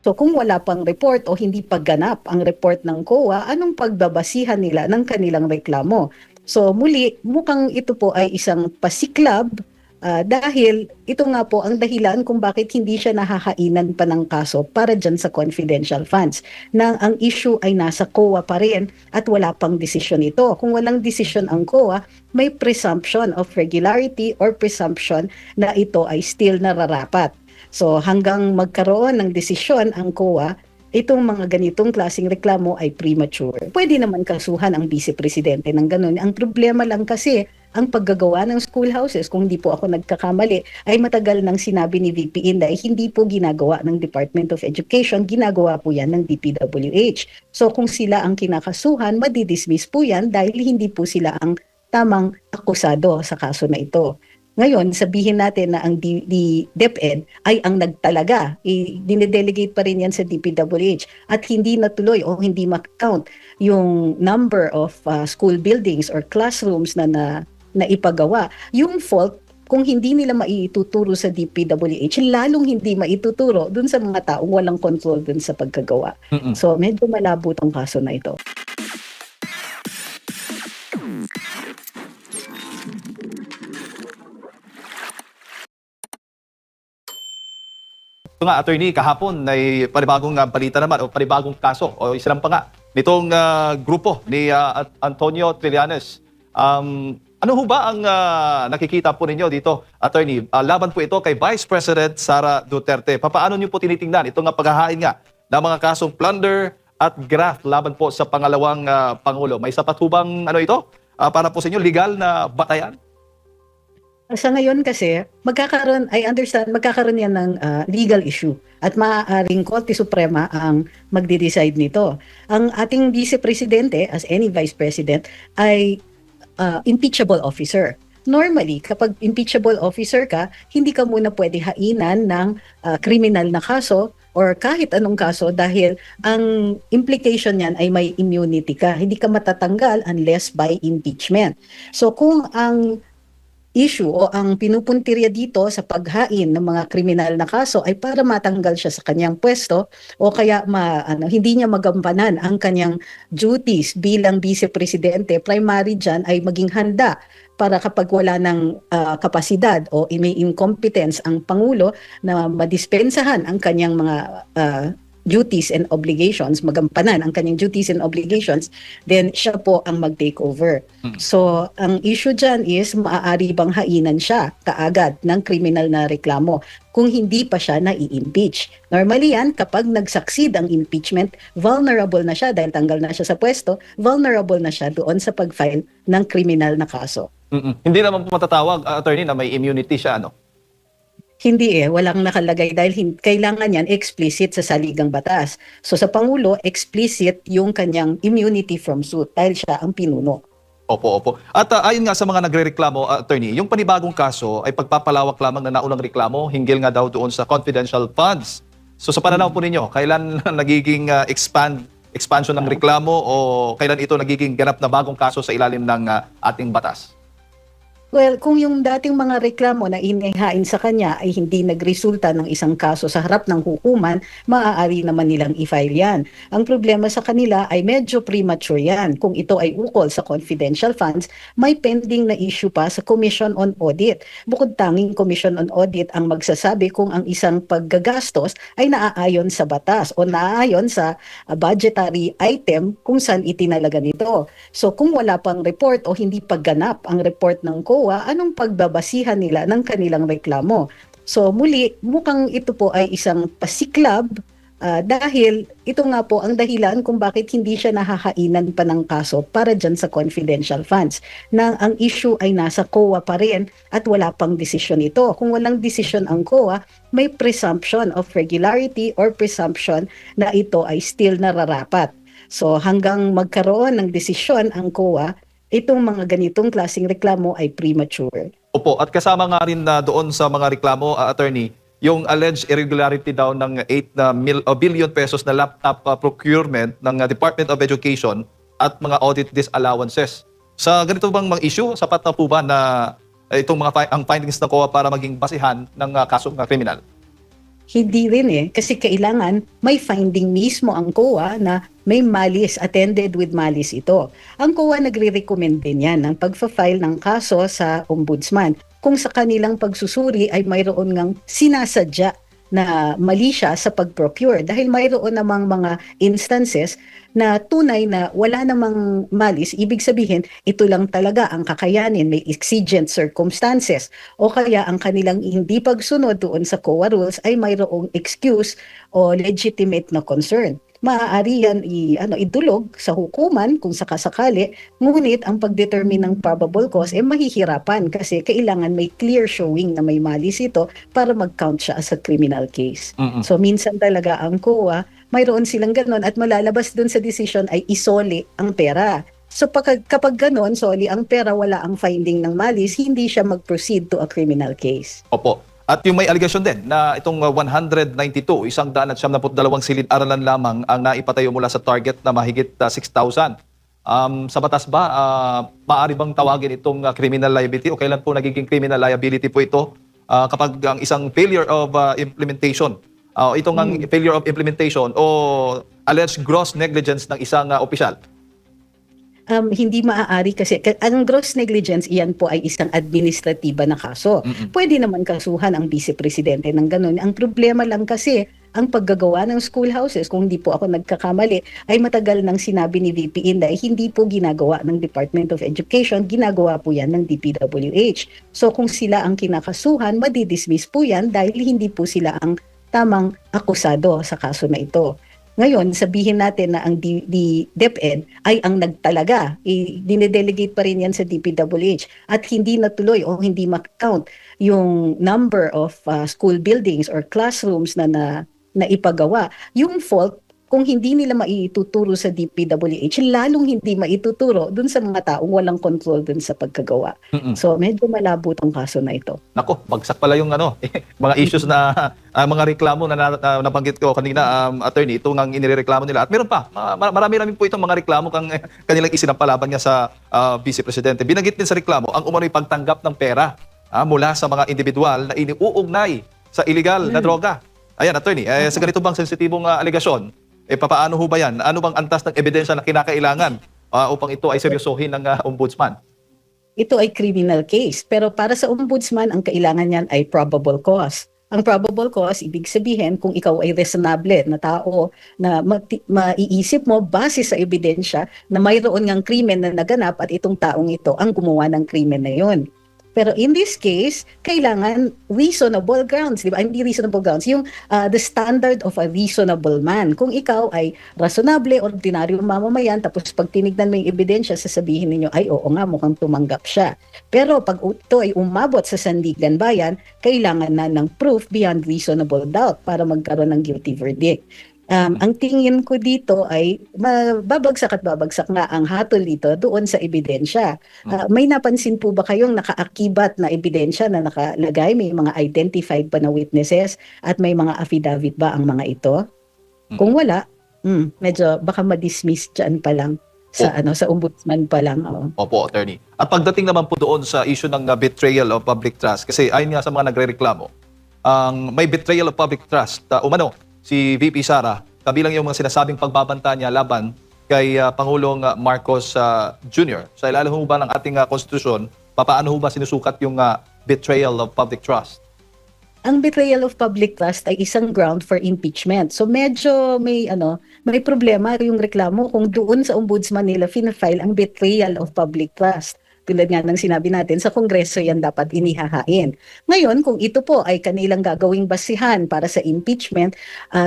So kung wala pang report o hindi pa ganap ang report ng COA, anong pagbabasihan nila ng kanilang reklamo? So muli, mukhang ito po ay isang pasiklab dahil ito nga po ang dahilan kung bakit hindi siya nahahainan pa ng kaso para dyan sa confidential funds. Na ang issue ay nasa COA pa rin at wala pang desisyon ito. Kung walang desisyon ang COA, may presumption of regularity or presumption na ito ay still nararapat. So hanggang magkaroon ng desisyon ang COA, itong mga ganitong klaseng reklamo ay premature. Pwede naman kasuhan ang vice-presidente ng ganun. Ang problema lang kasi, ang paggagawa ng schoolhouses, kung hindi po ako nagkakamali, ay matagal nang sinabi ni VP Inday, hindi po ginagawa ng Department of Education, ginagawa po yan ng DPWH. So kung sila ang kinakasuhan, madidismiss po yan dahil hindi po sila ang tamang akusado sa kaso na ito. Ngayon, sabihin natin na ang DepEd ay ang nagtalaga. Dinedelegate pa rin yan sa DPWH at hindi natuloy o hindi makount yung number of school buildings or classrooms na ipagawa. Yung fault, kung hindi nila maituturo sa DPWH, lalong hindi maituturo dun sa mga taong walang control dun sa pagkagawa. So medyo malabo tong kaso na ito. Ito nga, attorney, kahapon ay panibagong balita naman o panibagong kaso o isilang pa nga nitong grupo ni Antonio Trillanes. Ano ho ba ang nakikita po ninyo dito, attorney? Laban po ito kay Vice President Sara Duterte. Paano niyo po tinitingnan itong paghahain nga ng mga kasong plunder at graft laban po sa pangalawang Pangulo? May sapat ho bang ito para po sa inyo legal na batayan? Sa ngayon kasi, magkakaroon yan ng legal issue at maaaring Korte Suprema ang magde-decide nito. Ang ating Vice Presidente, as any Vice President, ay impeachable officer. Normally, kapag impeachable officer ka, hindi ka muna pwede hainan ng kriminal na kaso or kahit anong kaso dahil ang implication niyan ay may immunity ka. Hindi ka matatanggal unless by impeachment. So kung ang issue o ang pinupuntirya dito sa paghain ng mga kriminal na kaso ay para matanggal siya sa kanyang pwesto o kaya hindi niya magampanan ang kanyang duties bilang vice-presidente, primary dyan ay maging handa para kapag wala ng kapasidad o may incompetence ang Pangulo na madispensahan ang kanyang mga duties and obligations, magampanan ang kanyang duties and obligations, then siya po ang mag-take over. So, ang issue dyan is maaari bang hainan siya kaagad ng criminal na reklamo kung hindi pa siya na-i-impeach. Normally yan, kapag nag-succeed ang impeachment, vulnerable na siya dahil tanggal na siya sa pwesto, vulnerable na siya doon sa pag-file ng criminal na kaso. Hindi naman po matatawag, attorney, na may immunity siya, ano? Hindi walang nakalagay dahil kailangan yan explicit sa saligang batas. So sa Pangulo, explicit yung kanyang immunity from suit dahil siya ang pinuno. Opo. At ayon nga sa mga nagrereklamo, attorney, yung panibagong kaso ay pagpapalawak lamang na naunang reklamo, hinggil nga daw doon sa confidential funds. So sa pananaw po ninyo, kailan nagiging expansion ng reklamo o kailan ito nagiging ganap na bagong kaso sa ilalim ng ating batas? Well, kung yung dating mga reklamo na inihain sa kanya ay hindi nagresulta ng isang kaso sa harap ng hukuman, maaari naman nilang i-file yan. Ang problema sa kanila ay medyo premature yan. Kung ito ay ukol sa confidential funds, may pending na issue pa sa Commission on Audit. Bukod tanging Commission on Audit ang magsasabi kung ang isang paggagastos ay naaayon sa batas o naaayon sa budgetary item kung saan itinalaga nito. So kung wala pang report o hindi pa ganap ang report ng anong pagbabasihan nila ng kanilang reklamo. So muli, mukhang ito po ay isang pasiklab dahil ito nga po ang dahilan kung bakit hindi siya nahahainan pa ng kaso para dyan sa confidential funds. Na ang issue ay nasa COA pa rin at wala pang desisyon ito. Kung walang desisyon ang COA, may presumption of regularity or presumption na ito ay still nararapat. So hanggang magkaroon ng desisyon ang COA, itong mga ganitong klaseng reklamo ay premature. Opo, at kasama nga rin na doon sa mga reklamo, attorney, yung alleged irregularity daw ng 8 billion pesos na laptop procurement ng Department of Education at mga audit disallowances. Sa ganito bang mga issue, sapat na po ba na itong ang findings ng COA para maging basihan ng kasong kriminal? Hindi rin kasi kailangan may finding mismo ang COA na may malice, attended with malice ito. Ang COA nagre-recommend din yan ng pagfa-file ng kaso sa ombudsman kung sa kanilang pagsusuri ay mayroon ngang sinasadya na mali siya sa pag-procure dahil mayroon namang mga instances na tunay na wala namang malice, ibig sabihin ito lang talaga ang kakayanin, may exigent circumstances o kaya ang kanilang hindi pagsunod doon sa COA rules ay mayroong excuse o legitimate na concern. Maaari yan idulog sa hukuman kung sakasakali, ngunit ang pagdetermine ng probable cause mahihirapan kasi kailangan may clear showing na may malice ito para mag-count siya as a criminal case. Mm-mm. So minsan talaga ang COA, mayroon silang ganon at malalabas dun sa decision ay isoli ang pera. So kapag ganon, soli ang pera, wala ang finding ng malice, hindi siya mag-proceed to a criminal case. Opo. At yung may allegation din na itong 192, 172 silid-aralan lamang ang naipatayo mula sa target na mahigit 6,000. Sa batas ba, maaari bang tawagin itong criminal liability o kailan po nagiging criminal liability po ito kapag ang isang failure of implementation, itong ang failure of implementation o alleged gross negligence ng isang opisyal? Hindi maaari kasi ang gross negligence, iyan po ay isang administratiba na kaso. Mm-mm. Pwede naman kasuhan ang vice-presidente ng ganun. Ang problema lang kasi, ang paggagawa ng schoolhouses, kung hindi po ako nagkakamali, ay matagal nang sinabi ni VP Inday, hindi po ginagawa ng Department of Education, ginagawa po yan ng DPWH. So kung sila ang kinakasuhan, madidismiss po yan dahil hindi po sila ang tamang akusado sa kaso na ito. Ngayon, sabihin natin na ang DepEd ay ang nagtalaga. Dinedelegate pa rin yan sa DPWH at hindi natuloy o hindi makount yung number of school buildings or classrooms na ipagawa. Yung fault, kung hindi nila maituturo sa DPWH, lalong hindi maituturo dun sa mga taong walang control dun sa pagkagawa. Mm-mm. So medyo malabo tong kaso na ito. Nako, bagsak pala yung mga issues na mga reklamo na nabanggit ko kanina, attorney, ito ang inireklamo nila. At meron pa, marami-rami po itong mga reklamo kanilang isinampalaban niya sa Vice Presidente. Binanggit din sa reklamo ang umano'y pagtanggap ng pera mula sa mga individual na iniuugnay sa illegal na droga. Ayan, attorney, sa ganito bang sensitibong alegasyon, papaano ho ba yan? Ano bang antas ng ebidensya na kinakailangan upang ito ay seryosohin ng ombudsman? Ito ay criminal case. Pero para sa ombudsman, ang kailangan niyan ay probable cause. Ang probable cause, ibig sabihin kung ikaw ay reasonable na tao na maiisip mo base sa ebidensya na mayroon ngang krimen na naganap at itong taong ito ang gumawa ng krimen na yon. Pero in this case, kailangan reasonable grounds, di ba? Hindi reasonable grounds, yung the standard of a reasonable man. Kung ikaw ay rationable, ordinaryong mamamayan, tapos pag tinignan mo yung ebidensya, sasabihin ninyo, ay oo nga, mukhang tumanggap siya. Pero pag ito ay umabot sa sandigan bayan, kailangan na ng proof beyond reasonable doubt para magkaroon ng guilty verdict. Ang tingin ko dito ay babagsak at babagsak nga ang hatol dito doon sa ebidensya. May napansin po ba kayong nakaakibat na ebidensya na nakalagay? May mga identified pa na witnesses at may mga affidavit ba ang mga ito? Kung wala, medyo baka ma-dismiss dyan pa lang sa ombudsman pa lang. Opo, attorney. At pagdating naman po doon sa issue ng betrayal of public trust, kasi ayon nga sa mga nagrereklamo, may betrayal of public trust, si VP Sara, kabilang yung mga sinasabing pagbabanta niya laban kay Pangulong Marcos Jr. Sa ilalim ho ba ng ating konstitusyon, paano ho ba sinusukat yung betrayal of public trust? Ang betrayal of public trust ay isang ground for impeachment. So medyo may problema yung reklamo kung doon sa ombudsman nila fina-file ang betrayal of public trust. Tulad nga ng sinabi natin, sa Kongreso yan dapat inihahain. Ngayon, kung ito po ay kanilang gagawing basihan para sa impeachment,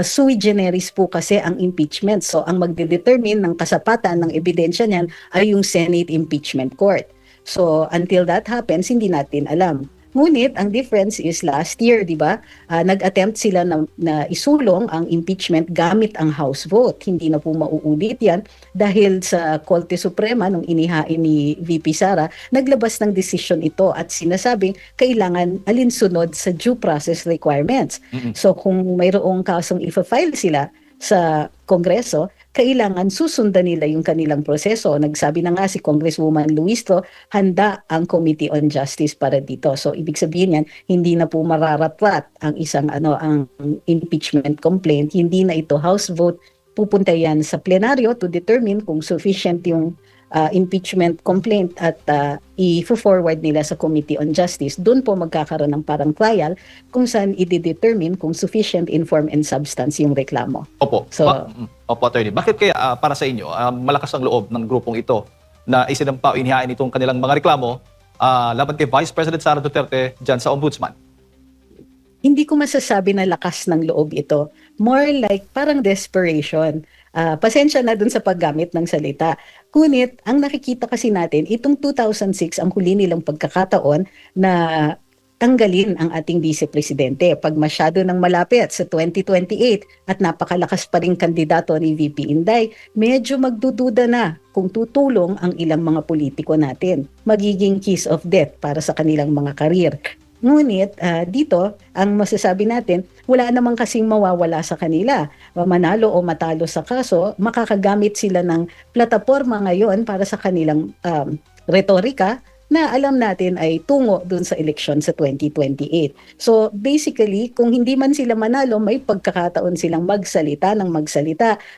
sui generis po kasi ang impeachment. So, ang magdedetermine ng kasapatan ng ebidensya niyan ay yung Senate Impeachment Court. So, until that happens, hindi natin alam. Ngunit, ang difference is last year, di ba, nag-attempt sila na isulong ang impeachment gamit ang House vote. Hindi na po mauulit yan dahil sa Korte Suprema, nung inihain ni VP Sara, naglabas ng decision ito at sinasabing kailangan alinsunod sa due process requirements. So kung mayroong kasong ifa-file sila sa Kongreso, kailangan susundan nila yung kanilang proseso. Nagsabi na nga si Congresswoman Luistro, handa ang Committee on Justice para dito. So ibig sabihin yan, hindi na po mararatrat ang isang ang impeachment complaint, hindi na ito House vote, pupunta yan sa plenaryo to determine kung sufficient yung impeachment complaint at i-forward nila sa Committee on Justice. Doon po magkakaroon ng parang trial kung saan i-determine kung sufficient in form and substance yung reklamo. Opo. So, Opo, attorney. Bakit kaya para sa inyo, malakas ang loob ng grupong ito na isinampa o inihain itong kanilang mga reklamo laban kay Vice President Sara Duterte dyan sa Ombudsman? Hindi ko masasabi na lakas ng loob ito. More like parang desperation. Pasensya na dun sa paggamit ng salita. Ngunit, ang nakikita kasi natin, itong 2006, ang huli nilang pagkakataon na tanggalin ang ating vice-presidente pag masyado nang malapit sa 2028 at napakalakas pa rin kandidato ni VP Inday, medyo magdududa na kung tutulong ang ilang mga politiko natin. Magiging kiss of death para sa kanilang mga karir. Ngunit dito, ang masasabi natin, wala namang kasing mawawala sa kanila. Manalo o matalo sa kaso, makakagamit sila ng plataforma ngayon para sa kanilang retorika na alam natin ay tungo dun sa eleksyon sa 2028. So basically, kung hindi man sila manalo, may pagkakataon silang magsalita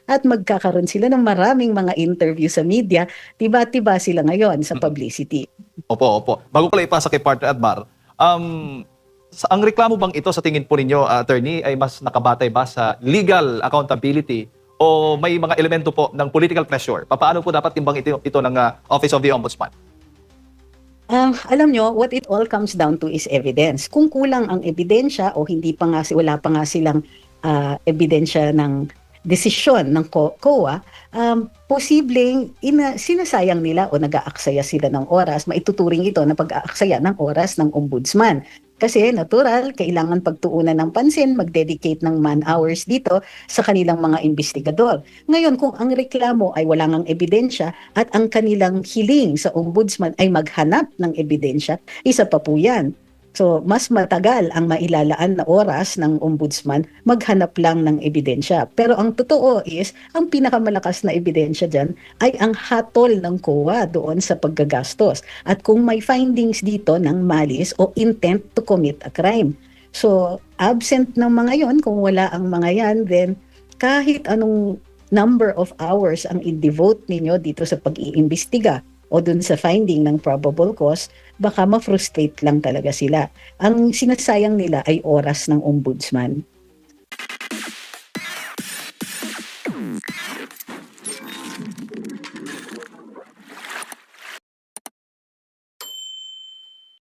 at magkakaroon sila ng maraming mga interview sa media. Tiba-tiba sila ngayon sa publicity. Opo. Bago ko lang ipasa kay Partner Admar, ang reklamo bang ito sa tingin po ninyo, attorney, ay mas nakabatay ba sa legal accountability o may mga elemento po ng political pressure? Paano po dapat timbang ito ng Office of the Ombudsman? Alam nyo, what it all comes down to is evidence. Kung kulang ang ebidensya o wala pa nga silang ebidensya ng desisyon ng COA, posibleng sinasayang nila o nag-aaksaya sila ng oras, maituturing ito na pag-aaksaya ng oras ng ombudsman. Kasi natural, kailangan pagtuunan ng pansin, mag-dedicate ng man-hours dito sa kanilang mga investigador. Ngayon, kung ang reklamo ay wala ngang ebidensya at ang kanilang hiling sa ombudsman ay maghanap ng ebidensya, isa pa po yan. So, mas matagal ang mailalaan na oras ng ombudsman maghanap lang ng ebidensya. Pero ang totoo is, ang pinakamalakas na ebidensya dyan ay ang hatol ng COA doon sa paggagastos. At kung may findings dito ng malice o intent to commit a crime. So, absent ng mga yon, kung wala ang mga yan, then kahit anong number of hours ang i-devote ninyo dito sa pag-iimbestiga o dun sa finding ng probable cause, baka ma-frustrate lang talaga sila. Ang sinasayang nila ay oras ng ombudsman.